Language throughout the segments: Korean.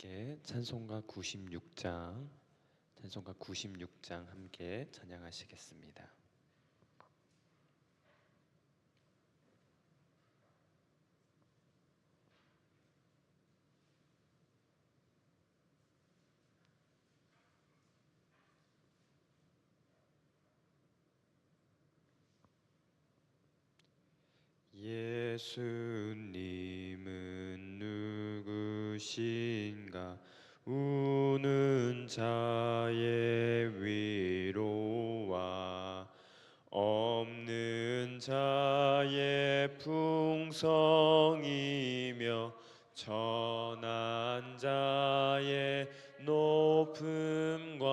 함께 찬송가 96장 함께 찬양하시겠습니다. 예수님은 누구신가? 우는 자의 위로와 없는 자의 풍성이며 천한 자의 높음과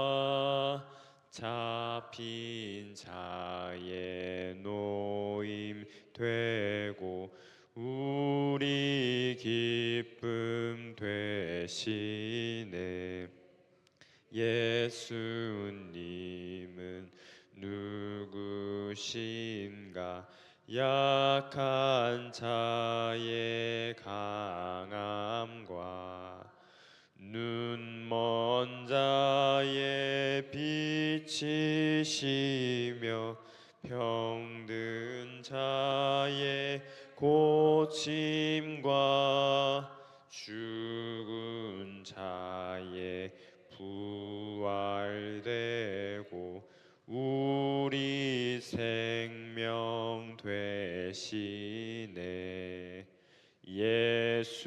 잡힌 자의 노임 되고 우리 기쁨 되시네. 예수님은 누구신가? 약한 자의 강함과 눈먼 자의 빛이시며 병든 자의 고침과 죽은 자의 부활되고 우리 생명 되시네. 예수님은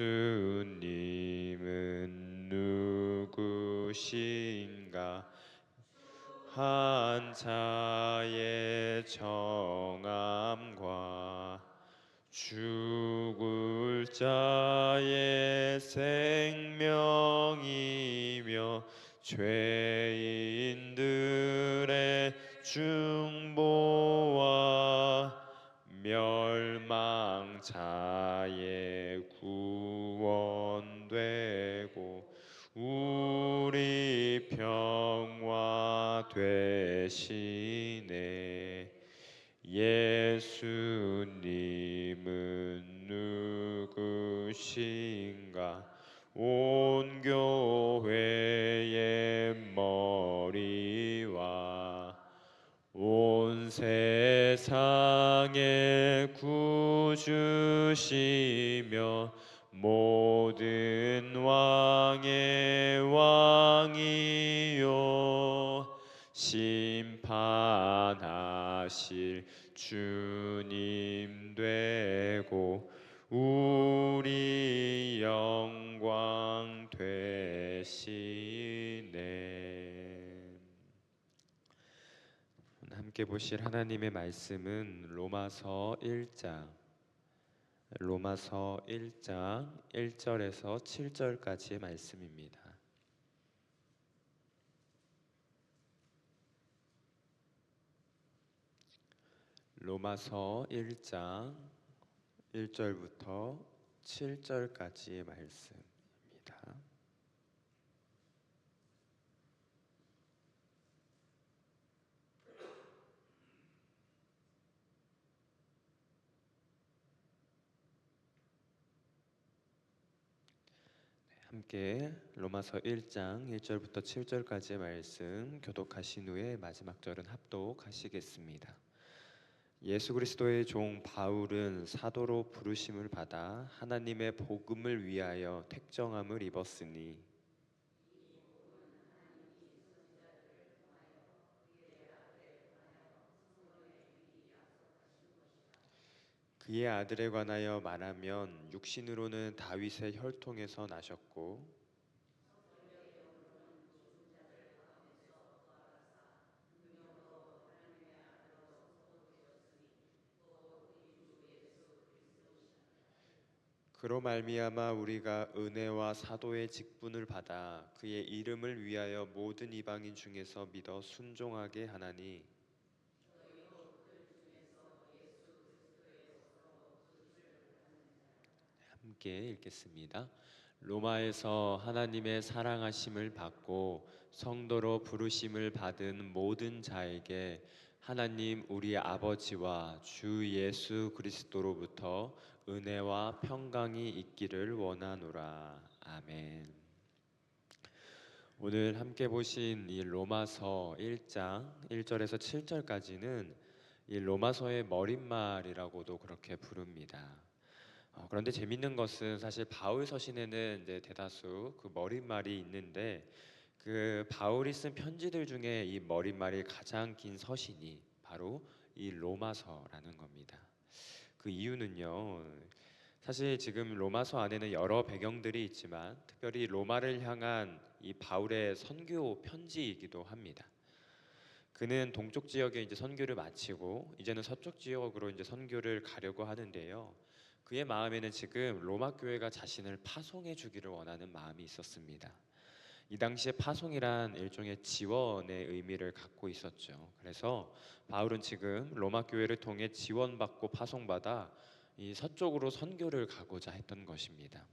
누구신가? 한 자의 정함과 죽을 자의 생명이며 죄인들의 중보와 멸망자의 구원되고 우리 평화 되시네. 예수님은 누구신가? 온 교회의 머리와 온 세상의 구주시며 모든 왕의 왕이요 심판하실 주님 되고 우리 영광 되시네. 함께 보실 하나님의 말씀은 로마서 1장 1절에서 7절까지의 말씀입니다. 로마서 1장 1절부터 7절까지의 말씀입니다. 함께 로마서 1장 1절부터 7절까지의 말씀 교독하신 후에 마지막 절은 합독하시겠습니다. 예수 그리스도의 종 바울은 사도로 부르심을 받아 하나님의 복음을 위하여 택정함을 입었으니 그의 아들에 관하여 말하면 육신으로는 다윗의 혈통에서 나셨고 그로 말미암아 우리가 은혜와 사도의 직분을 받아 그의 이름을 위하여 모든 이방인 중에서 믿어 순종하게 하나니 함께 읽겠습니다. 로마에서 하나님의 사랑하심을 받고 성도로 부르심을 받은 모든 자에게 하나님 우리 아버지와 주 예수 그리스도로부터 은혜와 평강이 있기를 원하노라. 아멘. 오늘 함께 보신 이 로마서 1장 1절에서 7절까지는 이 로마서의 머릿말이라고도 그렇게 부릅니다. 그런데 재밌는 것은 사실 바울 서신에는 이제 대다수 그 머릿말이 있는데 그 바울이 쓴 편지들 중에 이 머릿말이 가장 긴 서신이 바로 이 로마서라는 겁니다. 그 이유는요. 사실 지금 로마서 안에는 여러 배경들이 있지만 특별히 로마를 향한 이 바울의 선교 편지이기도 합니다. 그는 동쪽 지역에 이제 선교를 마치고 이제는 서쪽 지역으로 이제 선교를 가려고 하는데요. 그의 마음에는 지금 로마 교회가 자신을 파송해 주기를 원하는 마음이 있었습니다. 이 당시에 파송이란 일종의 지원의 의미를 갖고 있었죠. 그래서 바울은 지금 로마 교회를 통해 지원받고 파송받아 이 서쪽으로 선교를 가고자 했던 것입니다.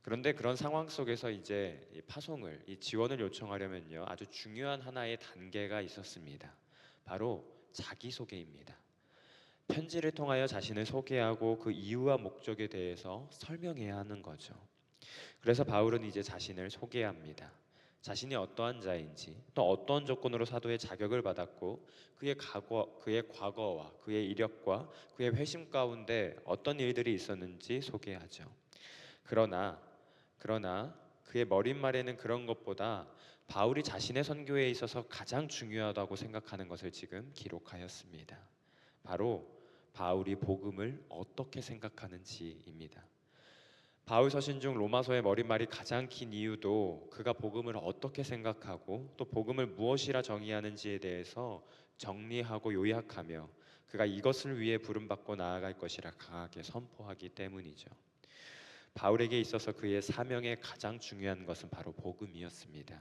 그런데 그런 상황 속에서 이제 이 파송을, 이 지원을 요청하려면요, 아주 중요한 하나의 단계가 있었습니다. 바로 자기소개입니다. 편지를 통하여 자신을 소개하고 그 이유와 목적에 대해서 설명해야 하는 거죠. 그래서 바울은 이제 자신을 소개합니다. 자신이 어떠한 자인지, 또 어떤 조건으로 사도의 자격을 받았고 그의 과거와 그의 이력과 그의 회심 가운데 어떤 일들이 있었는지 소개하죠. 그러나 그의 머릿말에는 그런 것보다 바울이 자신의 선교에 있어서 가장 중요하다고 생각하는 것을 지금 기록하였습니다. 바로 바울이 복음을 어떻게 생각하는지입니다. 바울 서신 중 로마서의 머릿말이 가장 긴 이유도 그가 복음을 어떻게 생각하고 또 복음을 무엇이라 정의하는지에 대해서 정리하고 요약하며 그가 이것을 위해 부름받고 나아갈 것이라 강하게 선포하기 때문이죠. 바울에게 있어서 그의 사명의 가장 중요한 것은 바로 복음이었습니다.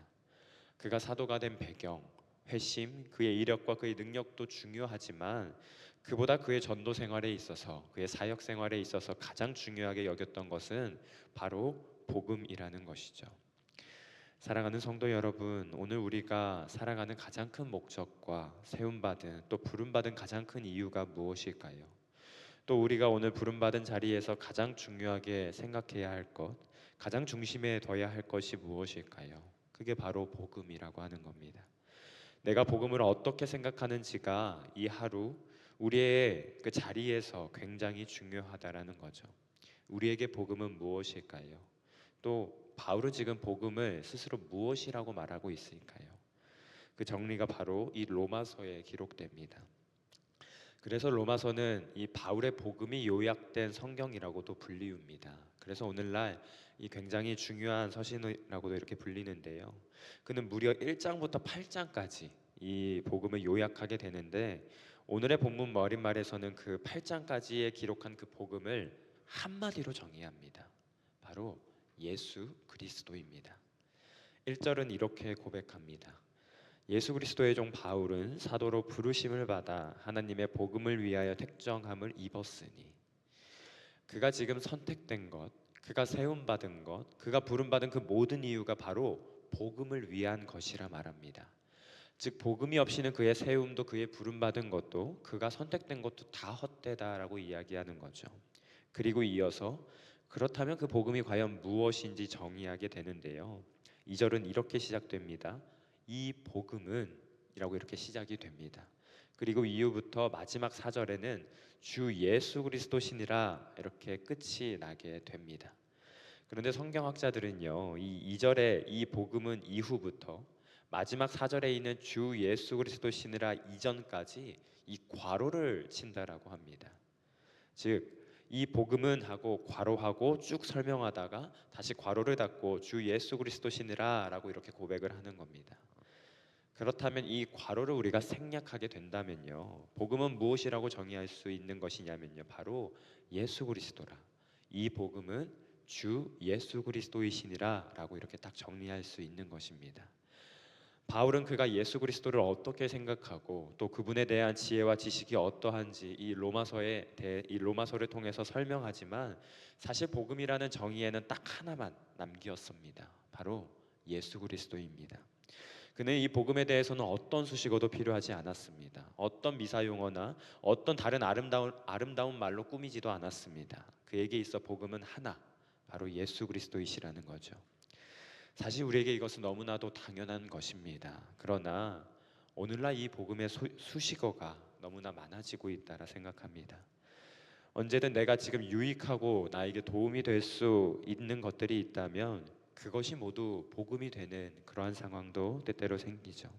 그가 사도가 된 배경, 회심, 그의 이력과 그의 능력도 중요하지만 그보다 그의 전도 생활에 있어서 그의 사역 생활에 있어서 가장 중요하게 여겼던 것은 바로 복음이라는 것이죠. 사랑하는 성도 여러분, 오늘 우리가 살아가는 가장 큰 목적과 세움받은 또 부름받은 가장 큰 이유가 무엇일까요? 또 우리가 오늘 부름받은 자리에서 가장 중요하게 생각해야 할 것, 가장 중심에 둬야 할 것이 무엇일까요? 그게 바로 복음이라고 하는 겁니다. 내가 복음을 어떻게 생각하는지가 이 하루 우리의 그 자리에서 굉장히 중요하다라는 거죠. 우리에게 복음은 무엇일까요? 또 바울은 지금 복음을 스스로 무엇이라고 말하고 있을까요? 그 정리가 바로 이 로마서에 기록됩니다. 그래서 로마서는 이 바울의 복음이 요약된 성경이라고도 불리웁니다. 그래서 오늘날 이 굉장히 중요한 서신이라고도 이렇게 불리는데요. 그는 무려 1장부터 8장까지 이 복음을 요약하게 되는데 오늘의 본문 머릿말에서는 그 8장까지에 기록한 그 복음을 한마디로 정의합니다. 바로 예수 그리스도입니다. 1절은 이렇게 고백합니다. 예수 그리스도의 종 바울은 사도로 부르심을 받아 하나님의 복음을 위하여 택정함을 입었으니, 그가 지금 선택된 것, 그가 세움받은 것, 그가 부름받은 그 모든 이유가 바로 복음을 위한 것이라 말합니다. 즉 복음이 없이는 그의 세움도 그의 부름받은 것도 그가 선택된 것도 다 헛되다라고 이야기하는 거죠. 그리고 이어서 그렇다면 그 복음이 과연 무엇인지 정의하게 되는데요. 2절은 이렇게 시작됩니다. 이 복음은 이라고 이렇게 시작이 됩니다. 그리고 이후부터 마지막 4절에는 주 예수 그리스도시니라 이렇게 끝이 나게 됩니다. 그런데 성경학자들은요, 이 2절의 이 복음은 이후부터 마지막 4절에 있는 주 예수 그리스도시니라 이전까지 이 괄호를 친다라고 합니다. 즉 이 복음은 하고 괄호하고 쭉 설명하다가 다시 괄호를 닫고 주 예수 그리스도시니라 라고 이렇게 고백을 하는 겁니다. 그렇다면 이 괄호를 우리가 생략하게 된다면요, 복음은 무엇이라고 정의할 수 있는 것이냐면요, 바로 예수 그리스도라. 이 복음은 주 예수 그리스도이시니라 라고 이렇게 딱 정리할 수 있는 것입니다. 바울은 그가 예수 그리스도를 어떻게 생각하고 또 그분에 대한 지혜와 지식이 어떠한지 이 로마서를 통해서 설명하지만 사실 복음이라는 정의에는 딱 하나만 남기었습니다. 바로 예수 그리스도입니다. 그는 이 복음에 대해서는 어떤 수식어도 필요하지 않았습니다. 어떤 미사 용어나 어떤 다른 아름다운 말로 꾸미지도 않았습니다. 그에게 있어 복음은 하나, 바로 예수 그리스도이시라는 거죠. 사실 우리에게 이것은 너무나도 당연한 것입니다. 그러나 오늘날 이 복음의 수식어가 너무나 많아지고 있다라 생각합니다. 언제든 내가 지금 유익하고 나에게 도움이 될 수 있는 것들이 있다면 그것이 모두 복음이 되는 그러한 상황도 때때로 생기죠.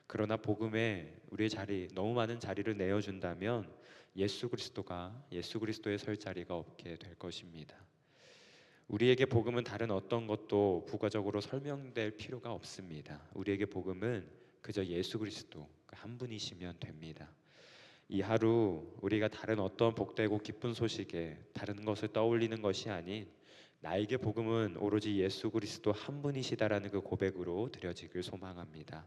그러나 복음에 우리의 자리, 너무 많은 자리를 내어준다면 예수 그리스도의 설 자리가 없게 될 것입니다. 우리에게 복음은 다른 어떤 것도 부가적으로 설명될 필요가 없습니다. 우리에게 복음은 그저 예수 그리스도 한 분이시면 됩니다. 이 하루 우리가 다른 어떤 복되고 기쁜 소식에 다른 것을 떠올리는 것이 아닌 나에게 복음은 오로지 예수 그리스도 한 분이시다라는 그 고백으로 드려지길 소망합니다.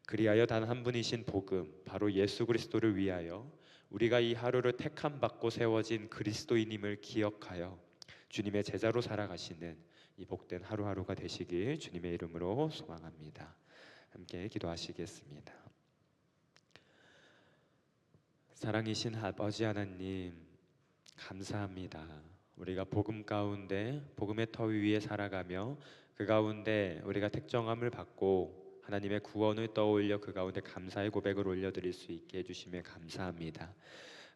그리하여 단 한 분이신 복음, 바로 예수 그리스도를 위하여 우리가 이 하루를 택함 받고 세워진 그리스도인임을 기억하여 주님의 제자로 살아가시는 이 복된 하루하루가 되시길 주님의 이름으로 소망합니다. 함께 기도하시겠습니다. 사랑이신 아버지 하나님, 감사합니다. 우리가 복음 가운데 복음의 터 위에 살아가며 그 가운데 우리가 택정함을 받고 하나님의 구원을 떠올려 그 가운데 감사의 고백을 올려드릴 수 있게 해주심에 감사합니다.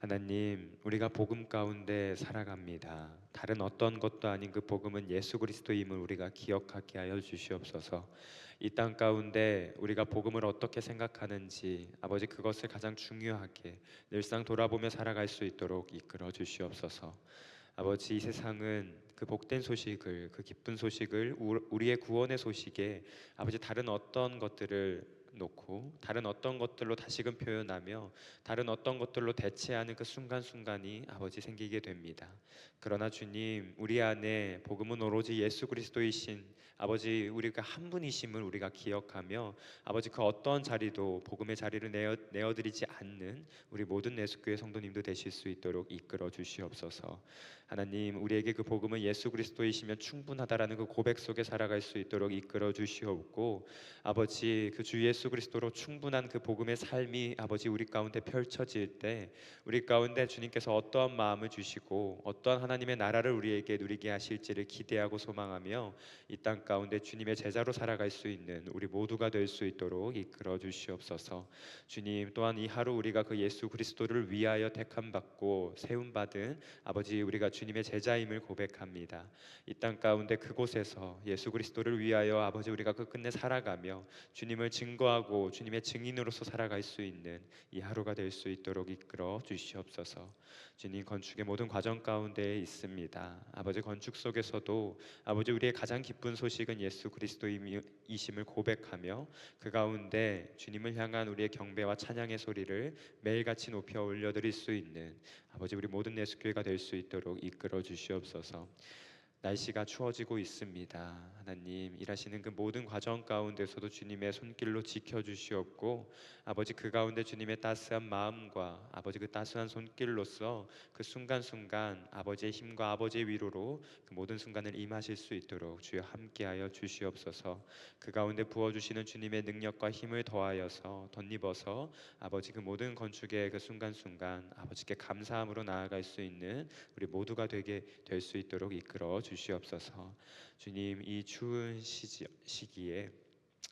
하나님, 우리가 복음 가운데 살아갑니다. 다른 어떤 것도 아닌 그 복음은 예수 그리스도임을 우리가 기억하게 하여 주시옵소서. 이 땅 가운데 우리가 복음을 어떻게 생각하는지 아버지 그것을 가장 중요하게 늘상 돌아보며 살아갈 수 있도록 이끌어 주시옵소서. 아버지, 이 세상은 그 복된 소식을, 그 기쁜 소식을, 우리의 구원의 소식에 아버지 다른 어떤 것들을 놓고 다른 어떤 것들로 다시금 표현하며 다른 어떤 것들로 대체하는 그 순간순간이 아버지 생기게 됩니다. 그러나 주님, 우리 안에 복음은 오로지 예수 그리스도이신 아버지, 우리가 한 분이심을 우리가 기억하며 아버지 그 어떤 자리도 복음의 자리를 내어드리지 않는 우리 모든 예수교회 성도님도 되실 수 있도록 이끌어 주시옵소서. 하나님, 우리에게 그 복음은 예수 그리스도이시면 충분하다라는 그 고백 속에 살아갈 수 있도록 이끌어 주시옵고, 아버지 그 주 예수 그리스도로 충분한 그 복음의 삶이 아버지 우리 가운데 펼쳐질 때 우리 가운데 주님께서 어떠한 마음을 주시고 어떠한 하나님의 나라를 우리에게 누리게 하실지를 기대하고 소망하며 이 땅 가운데 주님의 제자로 살아갈 수 있는 우리 모두가 될 수 있도록 이끌어 주시옵소서. 주님, 또한 이 하루 우리가 그 예수 그리스도를 위하여 택함 받고 세움 받은 아버지, 우리가 주님의 제자임을 고백합니다. 이 땅 가운데 그곳에서 예수 그리스도를 위하여 아버지 우리가 끝끝내 살아가며 주님을 증거하고 주님의 증인으로서 살아갈 수 있는 이 하루가 될 수 있도록 이끌어 주시옵소서. 주님, 건축의 모든 과정 가운데 있습니다. 아버지, 건축 속에서도 아버지 우리의 가장 기쁜 소식은 예수 그리스도이심을 고백하며 그 가운데 주님을 향한 우리의 경배와 찬양의 소리를 매일같이 높여 올려드릴 수 있는 아버지 우리 모든 예수교회가 될 수 있도록 이끌어 주시옵소서. 날씨가 추워지고 있습니다. 하나님, 일하시는 그 모든 과정 가운데서도 주님의 손길로 지켜주시옵고 아버지 그 가운데 주님의 따스한 마음과 아버지 그 따스한 손길로서 그 순간순간 아버지의 힘과 아버지의 위로로 그 모든 순간을 임하실 수 있도록 주여 함께하여 주시옵소서. 그 가운데 부어주시는 주님의 능력과 힘을 더하여서 덧입어서 아버지 그 모든 건축의 그 순간순간 아버지께 감사함으로 나아갈 수 있는 우리 모두가 되게 될 수 있도록 이끌어 주시옵소서. 주님, 이 추운 시기에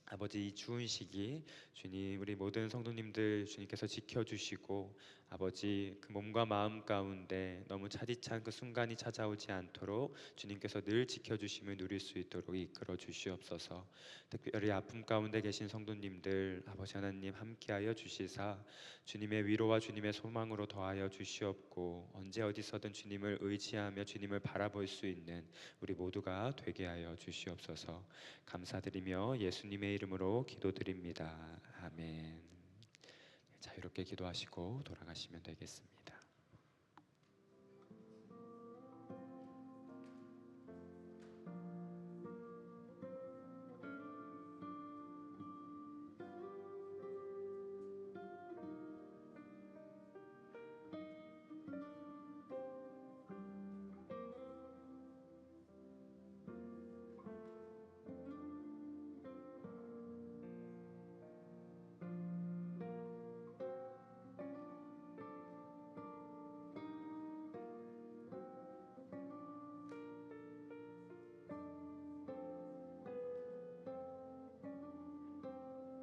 아버지, 이 추운 시기 주님, 우리 모든 성도님들 주님께서 지켜주시고 아버지 그 몸과 마음 가운데 너무 차디찬 그 순간이 찾아오지 않도록 주님께서 늘 지켜주심을 누릴 수 있도록 이끌어 주시옵소서. 특별히 아픔 가운데 계신 성도님들 아버지 하나님 함께하여 주시사 주님의 위로와 주님의 소망으로 더하여 주시옵고 언제 어디서든 주님을 의지하며 주님을 바라볼 수 있는 우리 모두가 되게 하여 주시옵소서. 감사드리며 예수님의 이름으로 기도드립니다. 아멘. 자유롭게 기도하시고 돌아가시면 되겠습니다.